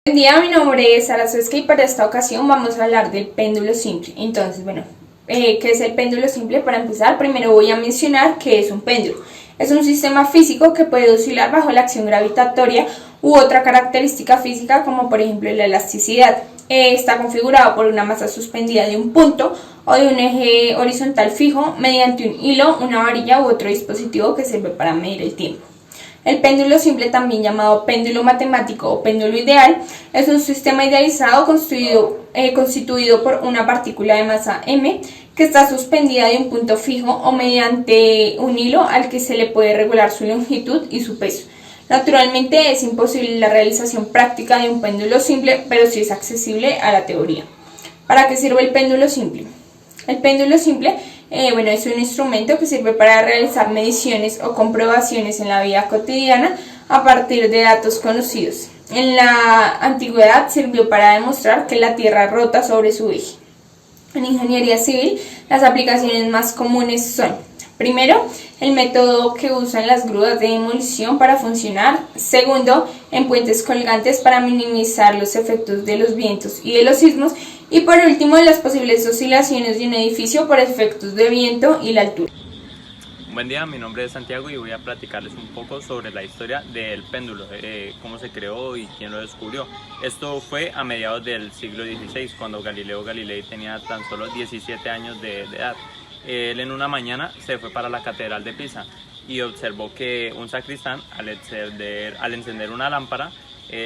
Buen día, mi nombre es Sara Suesca y para esta ocasión vamos a hablar del péndulo simple. Entonces, ¿qué es el péndulo simple? Para empezar, primero voy a mencionar qué es un péndulo. Es un sistema físico que puede oscilar bajo la acción gravitatoria u otra característica física como por ejemplo la elasticidad. Está configurado por una masa suspendida de un punto o de un eje horizontal fijo mediante un hilo, una varilla u otro dispositivo que sirve para medir el tiempo. El péndulo simple, también llamado péndulo matemático o péndulo ideal, es un sistema idealizado constituido por una partícula de masa m que está suspendida de un punto fijo o mediante un hilo al que se le puede regular su longitud y su peso. Naturalmente es imposible la realización práctica de un péndulo simple, pero sí es accesible a la teoría. ¿Para qué sirve el péndulo simple? El péndulo simple es un instrumento que sirve para realizar mediciones o comprobaciones en la vida cotidiana a partir de datos conocidos. En la antigüedad sirvió para demostrar que la Tierra rota sobre su eje. En ingeniería civil, las aplicaciones más comunes son: primero, el método que usan las grúas de demolición para funcionar. Segundo, en puentes colgantes para minimizar los efectos de los vientos y de los sismos. Y por último, las posibles oscilaciones de un edificio por efectos de viento y la altura. Buen día, mi nombre es Santiago y voy a platicarles un poco sobre la historia del péndulo, cómo se creó y quién lo descubrió. Esto fue a mediados del siglo XVI, cuando Galileo Galilei tenía tan solo 17 años de edad. Él en una mañana se fue para la catedral de Pisa y observó que un sacristán, al encender una lámpara,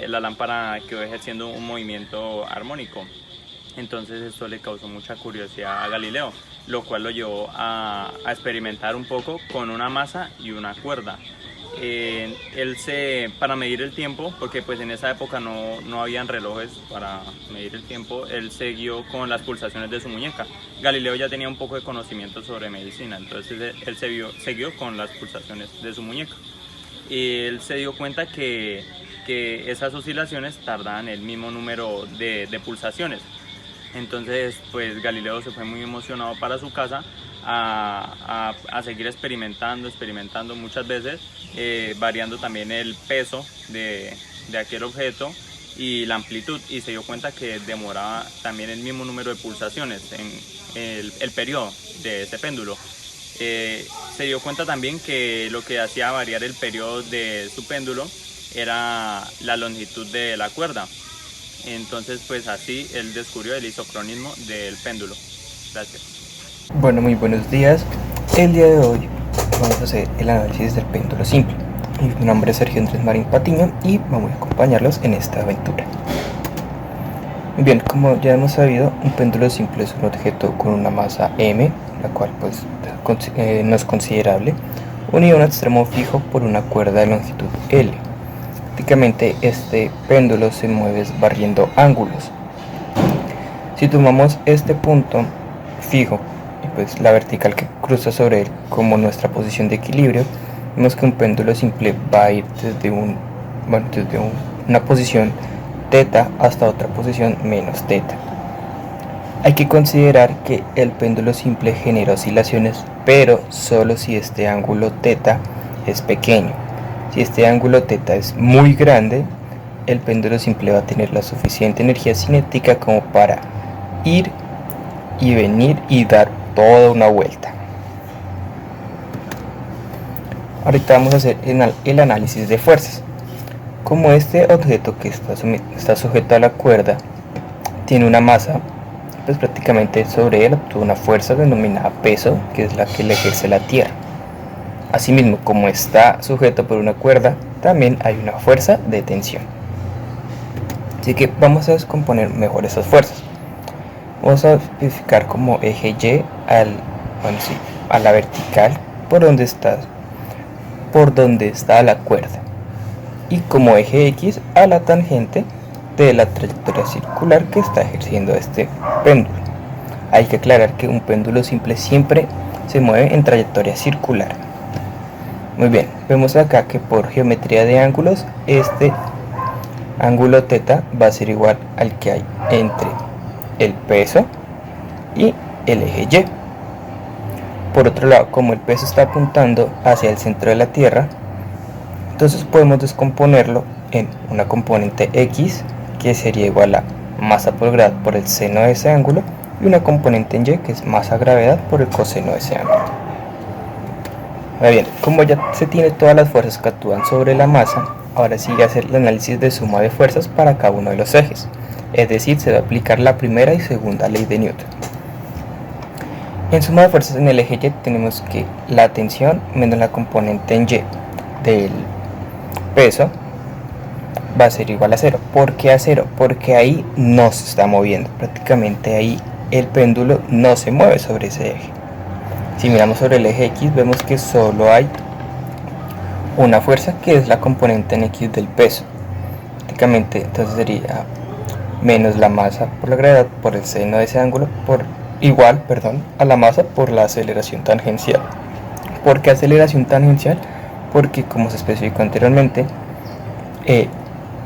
la lámpara quedó ejerciendo un movimiento armónico. Entonces esto le causó mucha curiosidad a Galileo, lo cual lo llevó a experimentar un poco con una masa y una cuerda. Para medir el tiempo, porque pues en esa época no habían relojes para medir el tiempo, él se guió con las pulsaciones de su muñeca. Galileo ya tenía un poco de conocimiento sobre medicina, entonces él se guió con las pulsaciones de su muñeca. Y él se dio cuenta que esas oscilaciones tardaban el mismo número de pulsaciones. Entonces pues Galileo se fue muy emocionado para su casa a seguir experimentando muchas veces, variando también el peso de aquel objeto y la amplitud, y se dio cuenta que demoraba también el mismo número de pulsaciones en el periodo de ese péndulo. Se dio cuenta también que lo que hacía variar el periodo de su péndulo era la longitud de la cuerda. Entonces pues así él descubrió el isocronismo del péndulo. Gracias. Bueno, muy buenos días. El día de hoy vamos a hacer el análisis del péndulo simple. Mi nombre es Sergio Andrés Marín Patiño y vamos a acompañarlos en esta aventura. Muy bien, como ya hemos sabido, un péndulo simple es un objeto con una masa m, la cual pues no es considerable, unido a un extremo fijo por una cuerda de longitud L. Prácticamente este péndulo se mueve barriendo ángulos. Si tomamos este punto fijo y pues la vertical que cruza sobre él como nuestra posición de equilibrio, vemos que un péndulo simple va a ir desde una posición teta hasta otra posición menos teta. Hay que considerar que el péndulo simple genera oscilaciones, pero solo si este ángulo teta es pequeño. Si este ángulo teta es muy grande, el péndulo simple va a tener la suficiente energía cinética como para ir y venir y dar toda una vuelta. Ahorita vamos a hacer el análisis de fuerzas. Como este objeto que está sujeto a la cuerda tiene una masa, pues prácticamente sobre él actúa una fuerza denominada peso, que es la que le ejerce la Tierra. Asimismo, como está sujeto por una cuerda, también hay una fuerza de tensión. Así que vamos a descomponer mejor esas fuerzas. Vamos a especificar como eje Y a la vertical por donde está la cuerda, y como eje X a la tangente de la trayectoria circular que está ejerciendo este péndulo. Hay que aclarar que un péndulo simple siempre se mueve en trayectoria circular. Muy bien, vemos acá que por geometría de ángulos este ángulo teta va a ser igual al que hay entre el peso y el eje Y. Por otro lado, como el peso está apuntando hacia el centro de la Tierra, entonces podemos descomponerlo en una componente X que sería igual a masa por gravedad por el seno de ese ángulo, y una componente en y, que es masa gravedad por el coseno de ese ángulo. Ahora bien, como ya se tiene todas las fuerzas que actúan sobre la masa, ahora sigue hacer el análisis de suma de fuerzas para cada uno de los ejes, es decir, se va a aplicar la primera y segunda ley de Newton. En suma de fuerzas en el eje Y tenemos que la tensión menos la componente en Y del peso va a ser igual a 0. ¿Por qué a 0? Porque ahí no se está moviendo, prácticamente ahí el péndulo no se mueve sobre ese eje. Si miramos sobre el eje X vemos que solo hay una fuerza, que es la componente en X del peso. Prácticamente entonces sería menos la masa por la gravedad por el seno de ese ángulo igual a la masa por la aceleración tangencial. ¿Por qué aceleración tangencial? Porque, como se especificó anteriormente,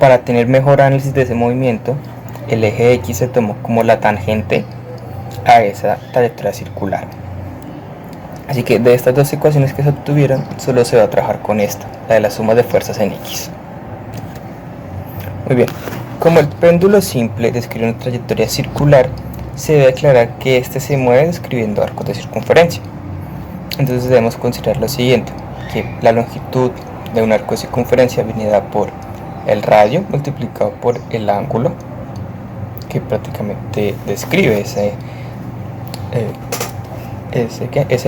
para tener mejor análisis de ese movimiento, el eje X se tomó como la tangente a esa trayectoria circular. Así que de estas dos ecuaciones que se obtuvieron, solo se va a trabajar con esta, la de la suma de fuerzas en X. Muy bien, como el péndulo simple describe una trayectoria circular, se debe aclarar que este se mueve describiendo arcos de circunferencia. Entonces debemos considerar lo siguiente, que la longitud de un arco de circunferencia viene dada por el radio multiplicado por el ángulo, que prácticamente describe ese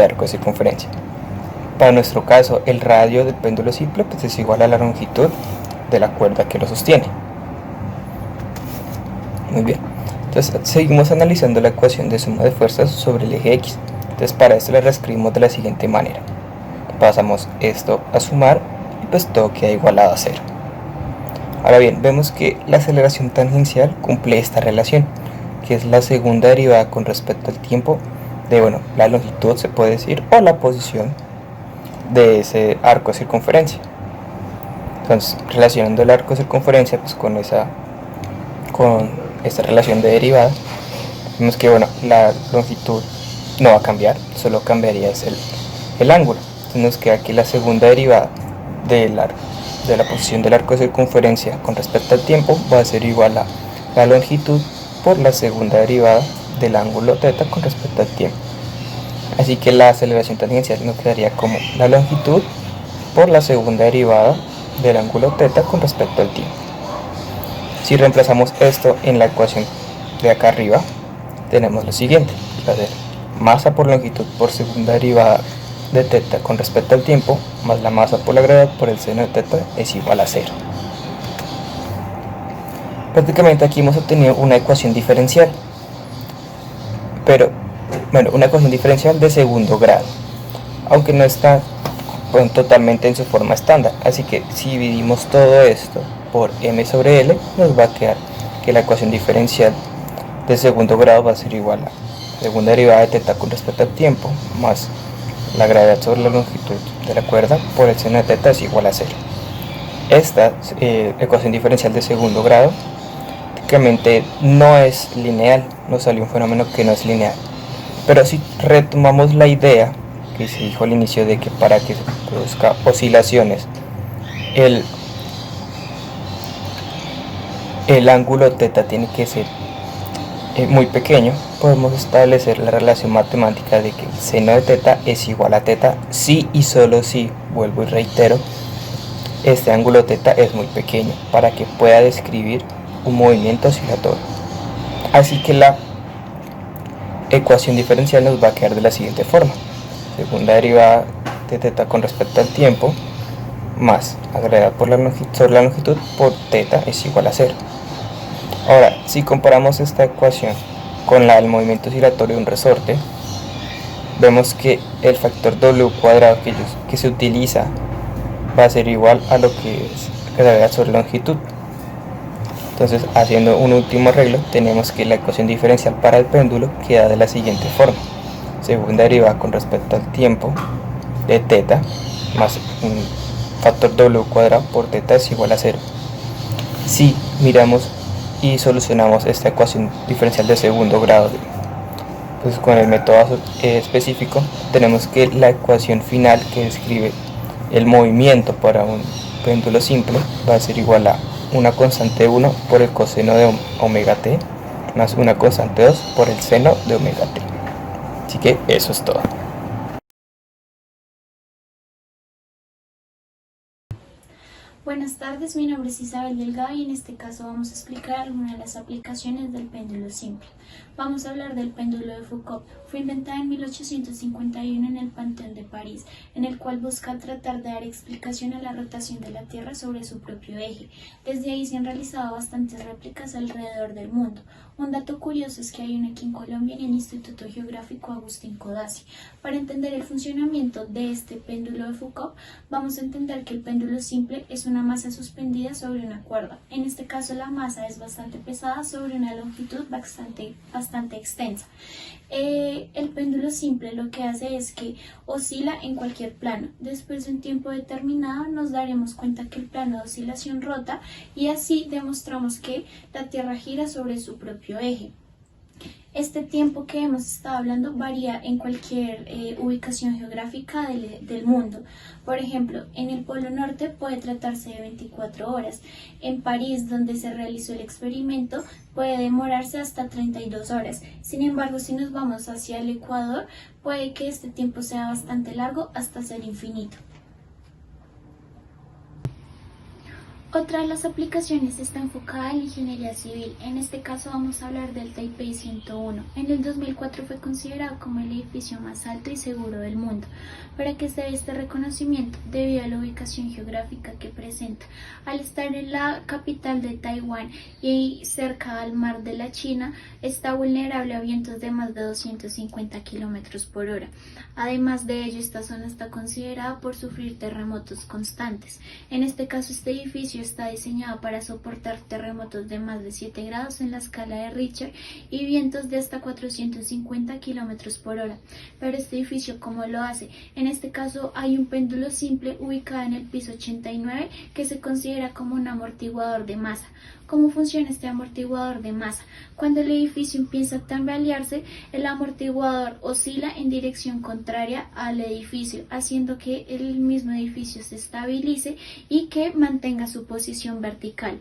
arco de circunferencia. Para nuestro caso, el radio del péndulo simple pues es igual a la longitud de la cuerda que lo sostiene. Muy bien, entonces seguimos analizando la ecuación de suma de fuerzas sobre el eje X. Entonces para esto la reescribimos de la siguiente manera: pasamos esto a sumar y pues todo queda igualado a 0. Ahora bien, vemos que la aceleración tangencial cumple esta relación, que es la segunda derivada con respecto al tiempo de la longitud, se puede decir, o la posición de ese arco de circunferencia. Entonces, relacionando el arco de circunferencia pues con esta relación de derivada, vemos que la longitud no va a cambiar, solo cambiaría el ángulo. Entonces nos queda que la segunda derivada de la posición del arco de circunferencia con respecto al tiempo va a ser igual a la longitud por la segunda derivada del ángulo θ con respecto al tiempo. Así que la aceleración tangencial nos quedaría como la longitud por la segunda derivada del ángulo θ con respecto al tiempo. Si reemplazamos esto en la ecuación de acá arriba, tenemos lo siguiente: va a ser masa por longitud por segunda derivada de θ con respecto al tiempo más la masa por la gravedad por el seno de θ es igual a 0. Prácticamente aquí hemos obtenido una ecuación diferencial, pero una ecuación diferencial de segundo grado, aunque no está totalmente en su forma estándar. Así que si dividimos todo esto por m sobre l, nos va a quedar que la ecuación diferencial de segundo grado va a ser igual a segunda derivada de θ con respecto al tiempo más la gravedad sobre la longitud de la cuerda por el seno de θ es igual a 0. Esta ecuación diferencial de segundo grado prácticamente no es lineal, nos salió un fenómeno que no es lineal. Pero si retomamos la idea que se dijo al inicio de que para que se produzca oscilaciones el ángulo θ tiene que ser muy pequeño, podemos establecer la relación matemática de que el seno de θ es igual a θ si y solo si, vuelvo y reitero, este ángulo θ es muy pequeño para que pueda describir un movimiento oscilatorio. Así que la ecuación diferencial nos va a quedar de la siguiente forma: segunda derivada de θ con respecto al tiempo más la gravedad por la longitud sobre la longitud por θ es igual a 0. Ahora, si comparamos esta ecuación con la del movimiento oscilatorio de un resorte, vemos que el factor W cuadrado que se utiliza va a ser igual a lo que es gravedad sobre longitud. Entonces, haciendo un último arreglo, tenemos que la ecuación diferencial para el péndulo queda de la siguiente forma: segunda derivada con respecto al tiempo de θ más un factor W cuadrado por θ es igual a 0. Si miramos y solucionamos esta ecuación diferencial de segundo grado pues con el método específico, tenemos que la ecuación final que describe el movimiento para un péndulo simple va a ser igual a una constante 1 por el coseno de omega t más una constante 2 por el seno de omega t. Así que eso es todo. Buenas tardes, mi nombre es Isabel Delgado y en este caso vamos a explicar algunas de las aplicaciones del péndulo simple. Vamos a hablar del péndulo de Foucault. Fue inventada en 1851 en el Panteón de París, en el cual busca tratar de dar explicación a la rotación de la Tierra sobre su propio eje. Desde ahí se han realizado bastantes réplicas alrededor del mundo. Un dato curioso es que hay una aquí en Colombia en el Instituto Geográfico Agustín Codazzi. Para entender el funcionamiento de este péndulo de Foucault, vamos a entender que el péndulo simple es una masa suspendida sobre una cuerda. En este caso la masa es bastante pesada sobre una longitud bastante extensa. El péndulo simple lo que hace es que oscila en cualquier plano. Después de un tiempo determinado nos daremos cuenta que el plano de oscilación rota y así demostramos que la Tierra gira sobre su propio eje. Este tiempo que hemos estado hablando varía en cualquier ubicación geográfica del mundo. Por ejemplo, en el Polo Norte puede tratarse de 24 horas. En París, donde se realizó el experimento, puede demorarse hasta 32 horas. Sin embargo, si nos vamos hacia el Ecuador, puede que este tiempo sea bastante largo hasta ser infinito. Otra de las aplicaciones está enfocada en la ingeniería civil. En este caso vamos a hablar del Taipei 101. En el 2004 fue considerado como el edificio más alto y seguro del mundo. ¿Para qué se debe este reconocimiento? Debido a la ubicación geográfica que presenta. Al estar en la capital de Taiwán y cerca al mar de la China, está vulnerable a vientos de más de 250 km por hora. Además de ello, esta zona está considerada por sufrir terremotos constantes. En este caso, este edificio está diseñado para soportar terremotos de más de 7 grados en la escala de Richter y vientos de hasta 450 km por hora. Pero este edificio, ¿cómo lo hace? En este caso hay un péndulo simple ubicado en el piso 89 que se considera como un amortiguador de masa. ¿Cómo funciona este amortiguador de masa? Cuando el edificio empieza a tambalearse, el amortiguador oscila en dirección contraria al edificio, haciendo que el mismo edificio se estabilice y que mantenga su posición vertical.